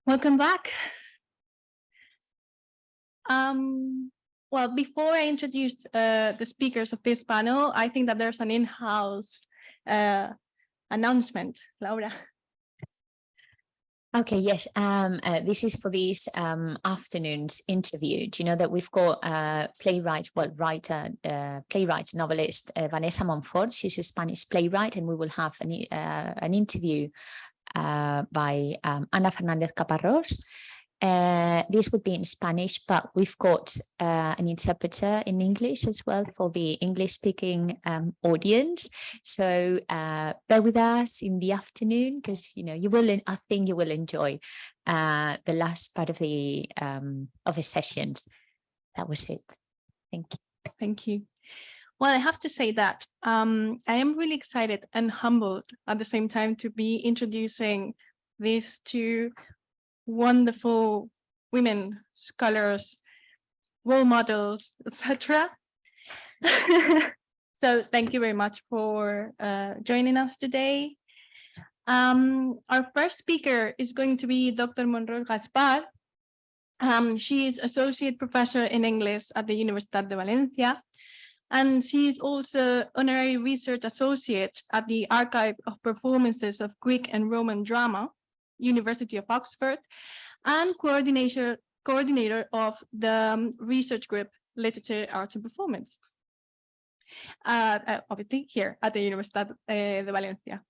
Welcome back. Well, before I introduce the speakers of this panel, I think that there's an in-house announcement. Laura. Okay, yes, this is for this afternoon's interview. Do you know that we've got playwright, novelist Vanessa Monrós. She's a Spanish playwright, and we will have an interview by Ana Fernández Caparrós. This would be in Spanish, but we've got an interpreter in English as well for the English-speaking audience. So bear with us in the afternoon, because you will. I think you will enjoy the last part of the sessions. That was it. Thank you. Thank you. Well, I have to say that I am really excited and humbled at the same time to be introducing these two wonderful women scholars, role models, etc. So thank you very much for joining us today. Our first speaker is going to be Dr. Monrós-Gaspar. She is Associate Professor in English at the Universitat de València, and she is also Honorary Research Associate at the Archive of Performances of Greek and Roman Drama, University of Oxford, and coordinator of the research group Literature, Arts and Performance, obviously here at the Universitat de València.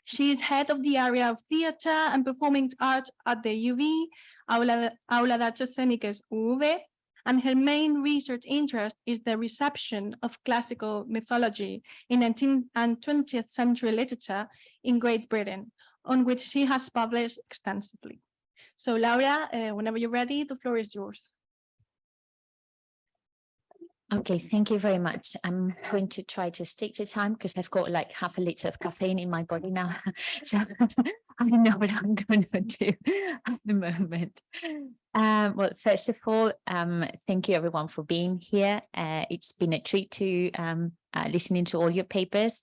She is head of the area of theatre and performing arts at the UV, Aula d'Arts Escèniques UV, and her main research interest is the reception of classical mythology in 19th and 20th century literature in Great Britain, on which she has published extensively. So Laura, whenever you're ready, the floor is yours. Okay, thank you very much. I'm going to try to stick to time because I've got like half a liter of caffeine in my body now. So I know what I'm going to do at the moment. Well, first of all, thank you everyone for being here. It's been a treat to listening to all your papers,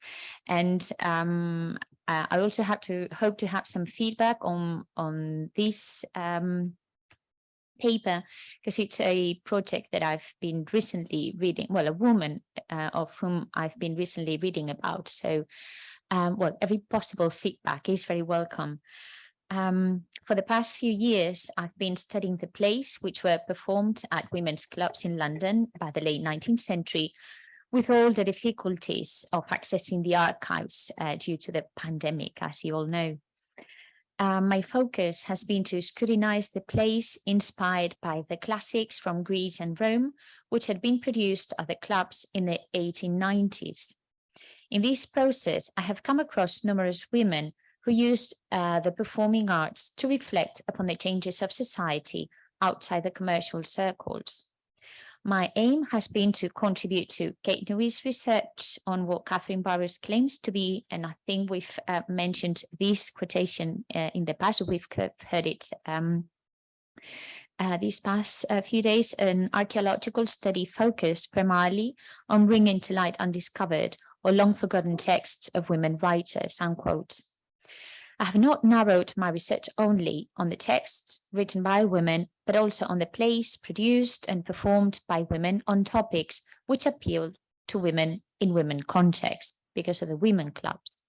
and I also hope to have some feedback on this paper, because it's a project that I've been recently reading, well, a woman of whom I've been recently reading about. So, well, every possible feedback is very welcome. For the past few years, I've been studying the plays which were performed at women's clubs in London by the late 19th century, with all the difficulties of accessing the archives due to the pandemic, as you all know. My focus has been to scrutinize the plays inspired by the classics from Greece and Rome, which had been produced at the clubs in the 1890s. In this process, I have come across numerous women who used the performing arts to reflect upon the changes of society outside the commercial circles. My aim has been to contribute to Kate Newey's research on what Catherine Burroughs claims to be, and I think we've mentioned this quotation in the past, we've heard it these past few days, an archaeological study focused primarily on bringing to light undiscovered or long forgotten texts of women writers, unquote. I have not narrowed my research only on the texts written by women, but also on the plays produced and performed by women on topics which appeal to women in women context because of the women clubs.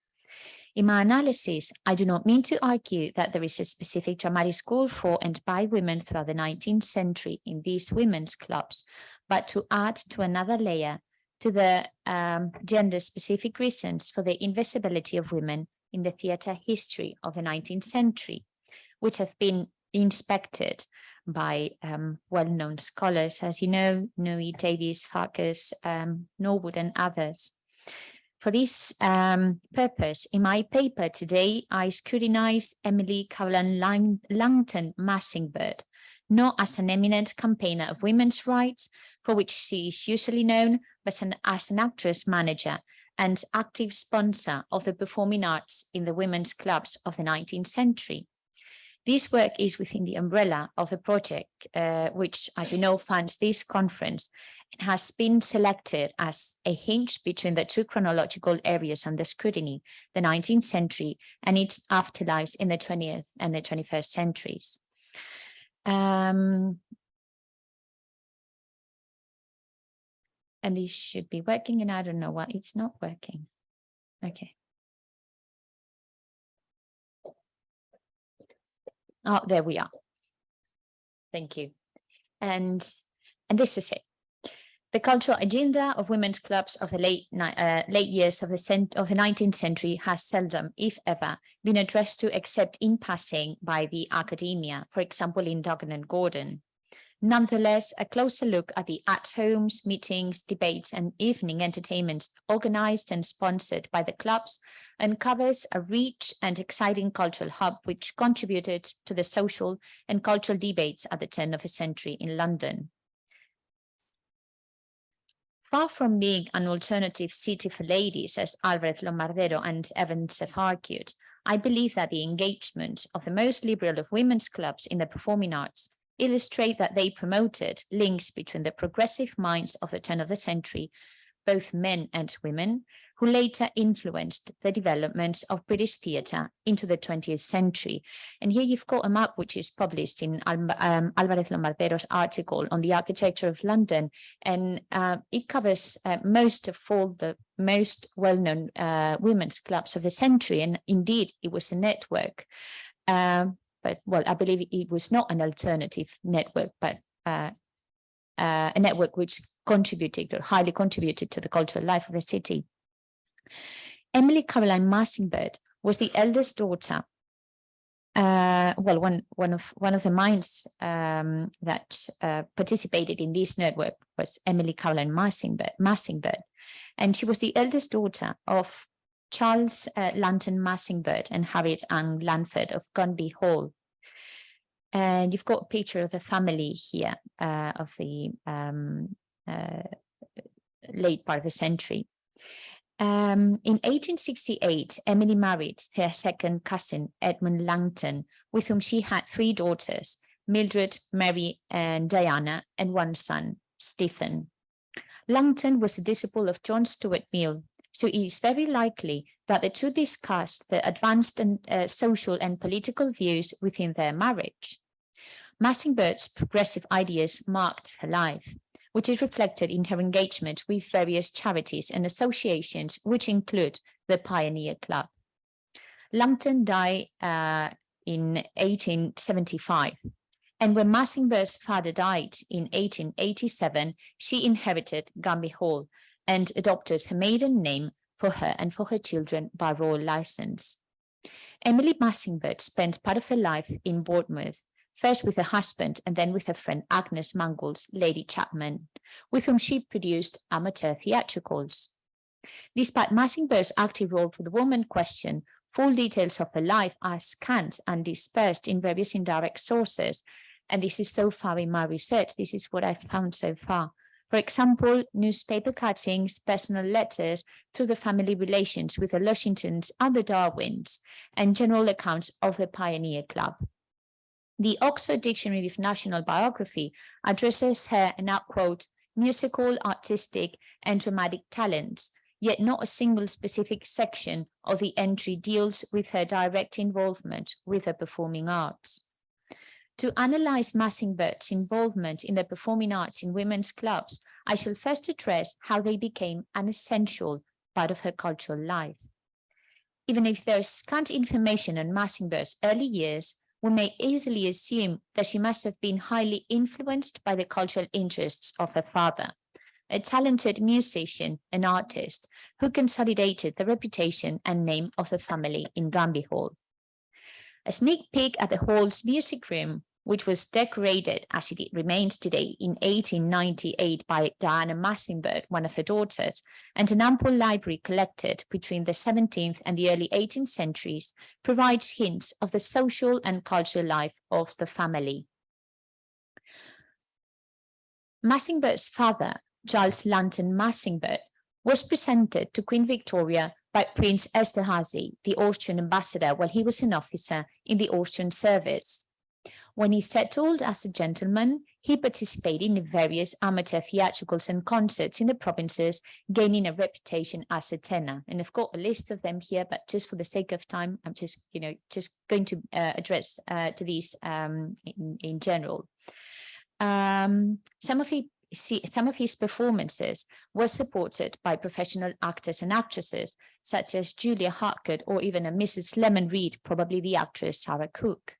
In my analysis, I do not mean to argue that there is a specific dramatic school for and by women throughout the 19th century in these women's clubs, but to add to another layer to the gender-specific reasons for the invisibility of women in the theatre history of the 19th century, which have been inspected by well-known scholars, as you know, Noe, Davies, Farkas, Norwood, and others. For this purpose, in my paper today, I scrutinize Emily Caroline Langton Massingbird, not as an eminent campaigner of women's rights, for which she is usually known, but as an actress manager and active sponsor of the performing arts in the women's clubs of the 19th century. This work is within the umbrella of the project, which, as you know, funds this conference and has been selected as a hinge between the two chronological areas under scrutiny, the 19th century and its afterlives in the 20th and the 21st centuries. And this should be working, and I don't know why it's not working. Okay. Oh, there we are. Thank you. And this is it. The cultural agenda of women's clubs of the late years of the 19th century has seldom, if ever, been addressed to except in passing by the academia, for example, in Duggan and Gordon. Nonetheless, a closer look at the at-homes, meetings, debates, and evening entertainments organized and sponsored by the clubs uncovers a rich and exciting cultural hub which contributed to the social and cultural debates at the turn of a century in London. Far from being an alternative city for ladies, as Álvarez Lombardero and Evans have argued, I believe that the engagement of the most liberal of women's clubs in the performing arts illustrate that they promoted links between the progressive minds of the turn of the century, both men and women, who later influenced the development of British theatre into the 20th century. And here you've got a map which is published in Álvarez Lombardero's article on the architecture of London, and it covers most of all the most well-known women's clubs of the century, and indeed it was a network. But, well, I believe it was not an alternative network, but a network which contributed or highly contributed to the cultural life of the city. Emily Caroline Massingberd was the eldest daughter. One of the minds that participated in this network was Emily Caroline Massingberd, and she was the eldest daughter of Charles Lanton Massingberd and Harriet Ann Lanford of Gunby Hall. And you've got a picture of the family here of the late part of the century. In 1868, Emily married her second cousin, Edmund Langton, with whom she had 3 daughters, Mildred, Mary, and Diana, and 1 son, Stephen. Langton was a disciple of John Stuart Mill, so it is very likely that the two discussed the advanced social and political views within their marriage. Massingbird's progressive ideas marked her life, which is reflected in her engagement with various charities and associations, which include the Pioneer Club. Langton died in 1875, and when Massingbird's father died in 1887, she inherited Gunby Hall and adopted her maiden name for her and for her children by royal license. Emily Massingberd spent part of her life in Bournemouth, first with her husband and then with her friend Agnes Mangles, Lady Chapman, with whom she produced amateur theatricals. Despite Massingbird's active role for the woman question, full details of her life are scant and dispersed in various indirect sources, and this is so far in my research. This is what I've found so far. For example, newspaper cuttings, personal letters through the family relations with the Lushingtons and the Darwins, and general accounts of the Pioneer Club. The Oxford Dictionary of National Biography addresses her, and I quote, musical, artistic, and dramatic talents, yet not a single specific section of the entry deals with her direct involvement with the performing arts. To analyze Massingbird's involvement in the performing arts in women's clubs, I shall first address how they became an essential part of her cultural life. Even if there is scant information on Massingbird's early years, we may easily assume that she must have been highly influenced by the cultural interests of her father, a talented musician and artist who consolidated the reputation and name of the family in Gunby Hall. A sneak peek at the hall's music room, which was decorated as it remains today in 1898 by Diana Massingberd, one of her daughters, and an ample library collected between the 17th and the early 18th centuries, provides hints of the social and cultural life of the family. Massingbird's father, Charles Lanton Massingberd, was presented to Queen Victoria by Prince Esterhazy, the Austrian ambassador, while he was an officer in the Austrian service. When he settled as a gentleman, he participated in various amateur theatricals and concerts in the provinces, gaining a reputation as a tenor. And I've got a list of them here, but just for the sake of time, I'm just going to address to these in general. Some of his performances were supported by professional actors and actresses, such as Julia Hartgood or even a Mrs. Lemon Reed, probably the actress Sarah Cook.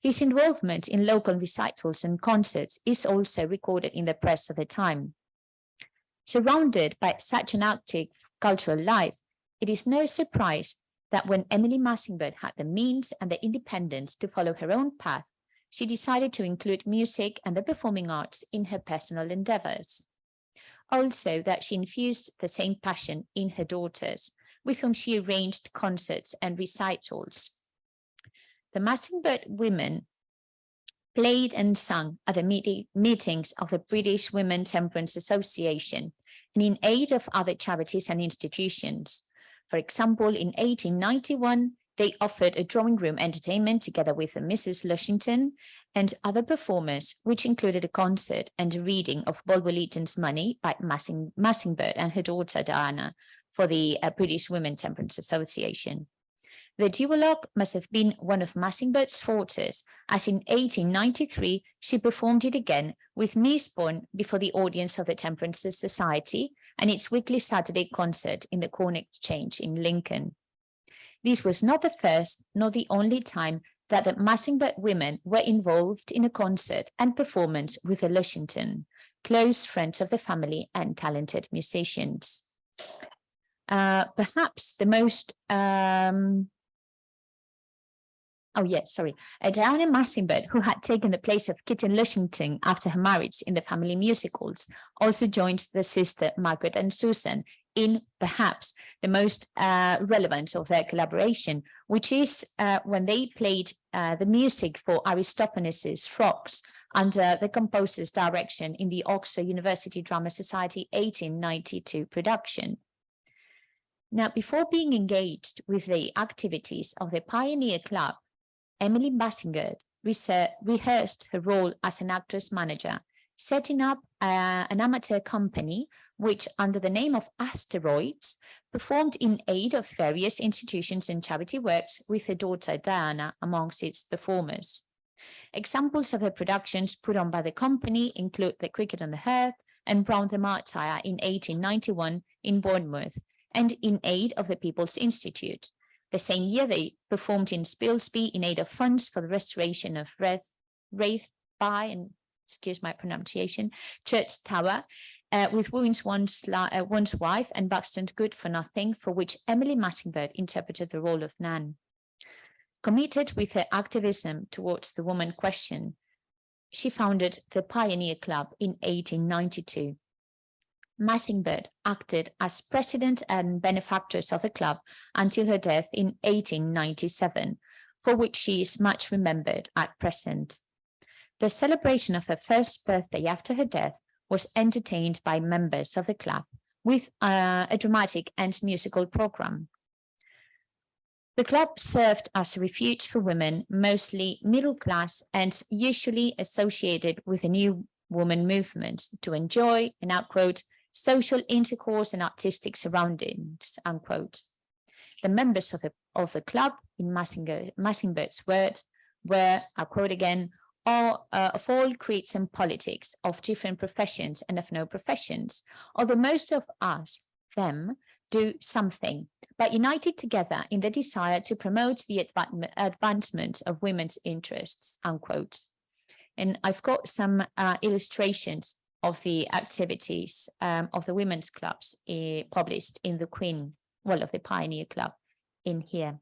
His involvement in local recitals and concerts is also recorded in the press of the time. Surrounded by such an active cultural life, it is no surprise that when Emily Massingberd had the means and the independence to follow her own path, she decided to include music and the performing arts in her personal endeavors. Also, that she infused the same passion in her daughters, with whom she arranged concerts and recitals. The Massingberd women played and sung at the meetings of the British Women Temperance Association and in aid of other charities and institutions. For example, in 1891, they offered a drawing room entertainment together with Mrs. Lushington and other performers, which included a concert and a reading of Bulwer Lytton's Money by Massingberd and her daughter Diana for the British Women Temperance Association. The duologue must have been one of Massingberd's fortes, as in 1893 she performed it again with Miss Bourne before the audience of the Temperance Society and its weekly Saturday concert in the Corn Exchange in Lincoln. This was not the first nor the only time that the Massingberd women were involved in a concert and performance with the Lushington, close friends of the family and talented musicians. Perhaps the most Diana Massingberd, who had taken the place of Kitten Lushington after her marriage in the family musicals, also joined the sister Margaret and Susan in perhaps the most relevant of their collaboration, which is when they played the music for Aristophanes' Frogs under the composer's direction in the Oxford University Drama Society 1892 production. Now, before being engaged with the activities of the Pioneer Club, Emily Massingberd rehearsed her role as an actress manager, setting up an amateur company which, under the name of Asteroids, performed in aid of various institutions and charity works with her daughter Diana amongst its performers. Examples of her productions put on by the company include The Cricket on the Hearth and Brown the Martyr in 1891 in Bournemouth, and in aid of the People's Institute. The same year, they performed in Spilsby in aid of funds for the restoration of Wraithby, and excuse my pronunciation, Church Tower, with Wounds One's Wife and Buxton's Good for Nothing, for which Emily Massingberd interpreted the role of Nan. Committed with her activism towards the woman question, she founded the Pioneer Club in 1892. Massingberd acted as president and benefactress of the club until her death in 1897, for which she is much remembered at present. The celebration of her first birthday after her death was entertained by members of the club with a dramatic and musical program. The club served as a refuge for women, mostly middle class and usually associated with the New Woman movement, to enjoy, and I'll quote, social intercourse and artistic surroundings, unquote. The members of the club, in Massingberd's words, were, I'll quote again, of all creeds and politics, of different professions and of no professions, although most of us, them, do something, but united together in the desire to promote the advancement of women's interests, unquote. And I've got some illustrations of the activities of the women's clubs published in the of the Pioneer Club in here.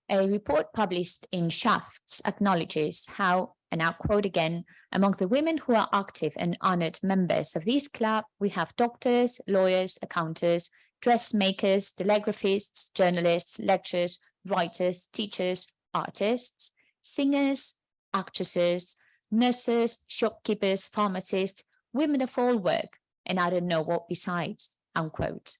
A report published in Shafts acknowledges how, and I'll quote again, among the women who are active and honored members of this club, we have doctors, lawyers, accountants, dressmakers, telegraphists, journalists, lecturers, writers, teachers, artists, singers, actresses, nurses, shopkeepers, pharmacists, women of all work, and I don't know what besides, unquote.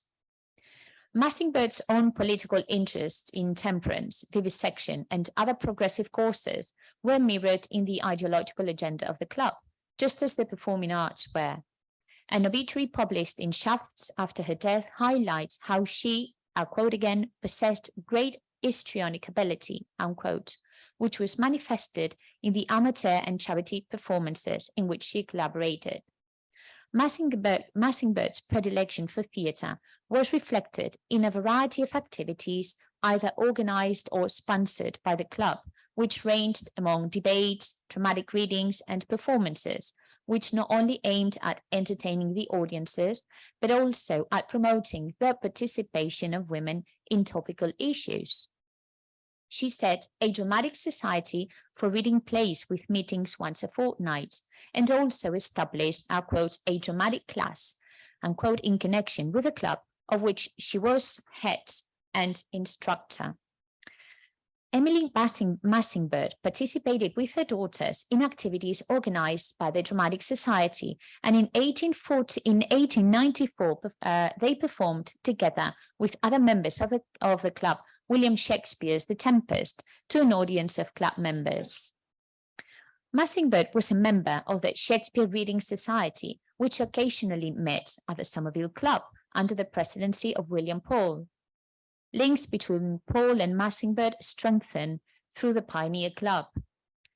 Massingbird's own political interests in temperance, vivisection, and other progressive causes were mirrored in the ideological agenda of the club, just as the performing arts were. An obituary published in Shafts after her death highlights how she, I'll quote again, possessed great histrionic ability, unquote, which was manifested in the amateur and charity performances in which she collaborated. Massingbird's predilection for theatre was reflected in a variety of activities, either organized or sponsored by the club, which ranged among debates, dramatic readings, and performances, which not only aimed at entertaining the audiences, but also at promoting the participation of women in topical issues. She set a dramatic society for reading plays with meetings once a fortnight, and also established, I'll quote, a dramatic class, unquote, in connection with a club of which she was head and instructor. Emily Massingbird participated with her daughters in activities organized by the Dramatic Society, and in 1894, they performed together with other members of the club William Shakespeare's The Tempest to an audience of club members. Massingbird was a member of the Shakespeare Reading Society, which occasionally met at the Somerville Club under the presidency of William Paul. Links between Paul and Massingbird strengthened through the Pioneer Club.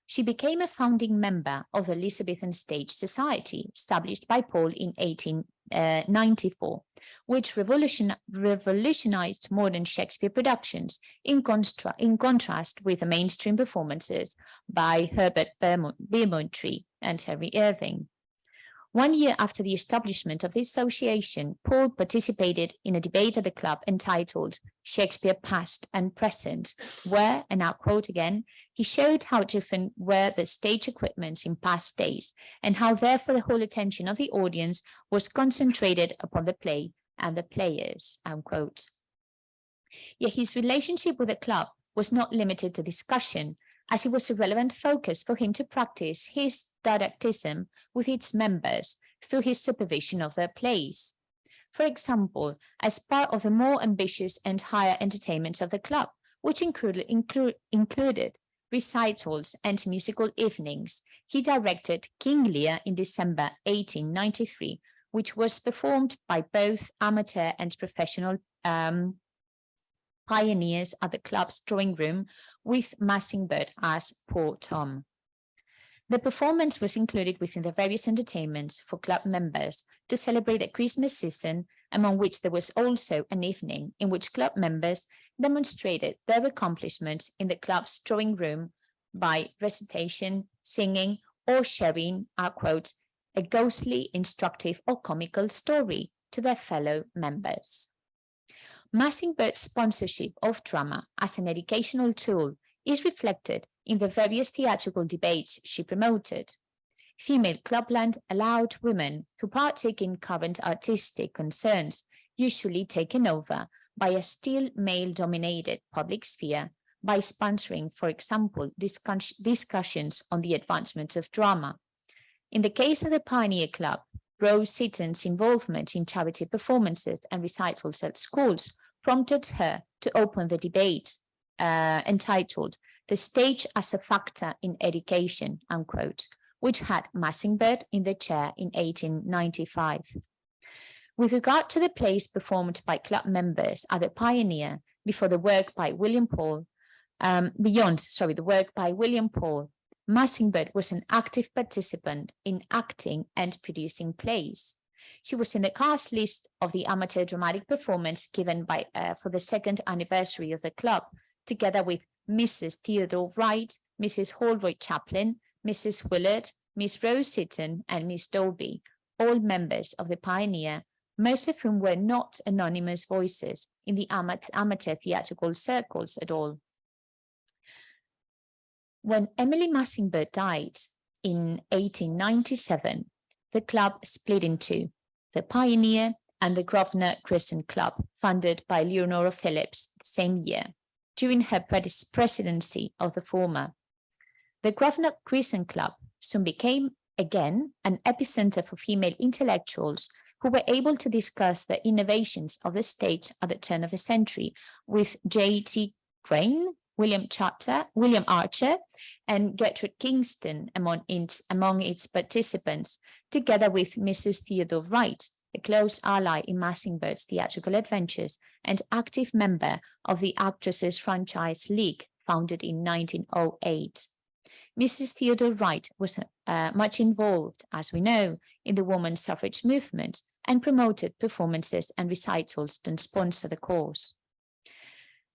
She became a founding member of the Elizabethan Stage Society, established by Paul in 1894, which revolutionized modern Shakespeare productions in contrast with the mainstream performances by Herbert Beaumontree and Henry Irving. 1 year after the establishment of the association, Paul participated in a debate at the club entitled Shakespeare Past and Present, where, and I'll quote again, he showed how different were the stage equipments in past days, and how therefore the whole attention of the audience was concentrated upon the play and the players, unquote. Yet his relationship with the club was not limited to discussion, as it was a relevant focus for him to practice his didactism with its members through his supervision of their plays. For example, as part of the more ambitious and higher entertainments of the club, which included recitals and musical evenings, he directed King Lear in December 1893, which was performed by both amateur and professional pioneers at the club's drawing room, with Massingbird as Poor Tom. The performance was included within the various entertainments for club members to celebrate the Christmas season, among which there was also an evening in which club members demonstrated their accomplishments in the club's drawing room by recitation, singing, or sharing, I'll quote, a ghostly, instructive, or comical story to their fellow members. Massingbird's sponsorship of drama as an educational tool is reflected in the various theatrical debates she promoted. Female Clubland allowed women to partake in current artistic concerns, usually taken over by a still male-dominated public sphere, by sponsoring, for example, discussions on the advancement of drama. In the case of the Pioneer Club, Rose Seaton's involvement in charity performances and recitals at schools prompted her to open the debate entitled The Stage as a Factor in Education, unquote, which had Massingbird in the chair in 1895. With regard to the plays performed by club members at the Pioneer beyond the work by William Paul, Massingbird was an active participant in acting and producing plays. She was in the cast list of the amateur dramatic performance given by for the second anniversary of the club, together with Mrs. Theodore Wright, Mrs. Holroyd Chaplin, Mrs. Willard, Miss Rose Seaton, and Miss Dolby, all members of the Pioneer, most of whom were not anonymous voices in the amateur theatrical circles at all. When Emily Massingbird died in 1897, the club split in two, the Pioneer and the Grosvenor Crescent Club, funded by Leonora Phillips the same year, during her presidency of the former. The Grosvenor Crescent Club soon became, again, an epicenter for female intellectuals, who were able to discuss the innovations of the stage at the turn of the century with J.T. Crane, William Archer, and Gertrude Kingston among its participants, together with Mrs. Theodore Wright, a close ally in Massingbird's theatrical adventures and active member of the Actresses Franchise League, founded in 1908. Mrs. Theodore Wright was much involved, as we know, in the women's suffrage movement and promoted performances and recitals to sponsor the cause.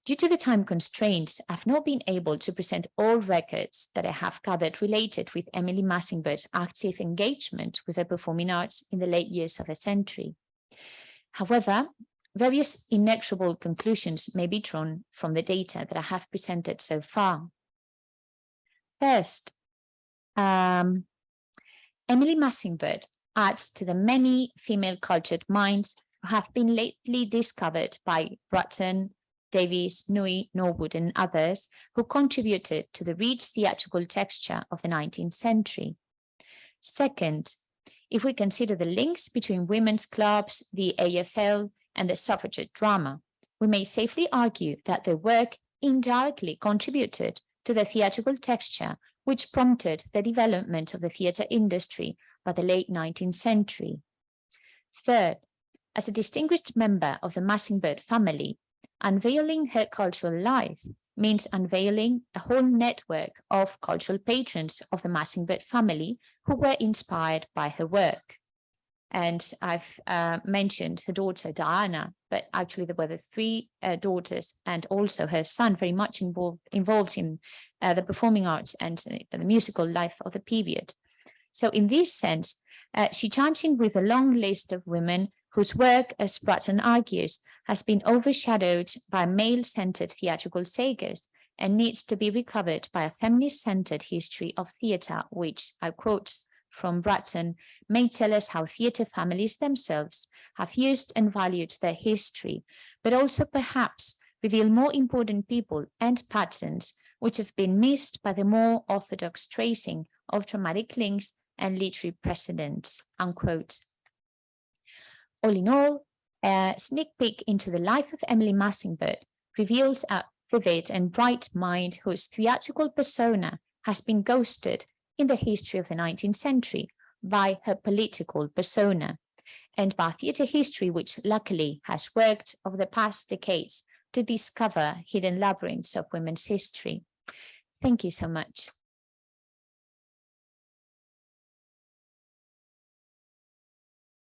Due to the time constraints, I've not been able to present all records that I have gathered related with Emily Massingbird's active engagement with the performing arts in the late years of the century. However, various inexorable conclusions may be drawn from the data that I have presented so far. First, Emily Massingbird adds to the many female cultured minds who have been lately discovered by Bratton, Davies, Nui, Norwood, and others who contributed to the rich theatrical texture of the 19th century. Second, if we consider the links between women's clubs, the AFL, and the suffragette drama, we may safely argue that their work indirectly contributed to the theatrical texture which prompted the development of the theatre industry by the late 19th century. Third, as a distinguished member of the Massingbird family, unveiling her cultural life means unveiling a whole network of cultural patrons of the Massingbird family who were inspired by her work. And I've mentioned her daughter Diana, but actually there were the three daughters and also her son very much involved in the performing arts and the musical life of the period. So in this sense, she chimes in with a long list of women whose work, as Bratton argues, has been overshadowed by male-centered theatrical sagas and needs to be recovered by a feminist-centered history of theatre, which, I quote from Bratton, may tell us how theatre families themselves have used and valued their history, but also perhaps reveal more important people and patterns which have been missed by the more orthodox tracing of dramatic links and literary precedents, unquote. All in all, a sneak peek into the life of Emily Massingbird reveals a vivid and bright mind whose theatrical persona has been ghosted in the history of the 19th century by her political persona, and by theatre history, which luckily has worked over the past decades to discover hidden labyrinths of women's history. Thank you so much.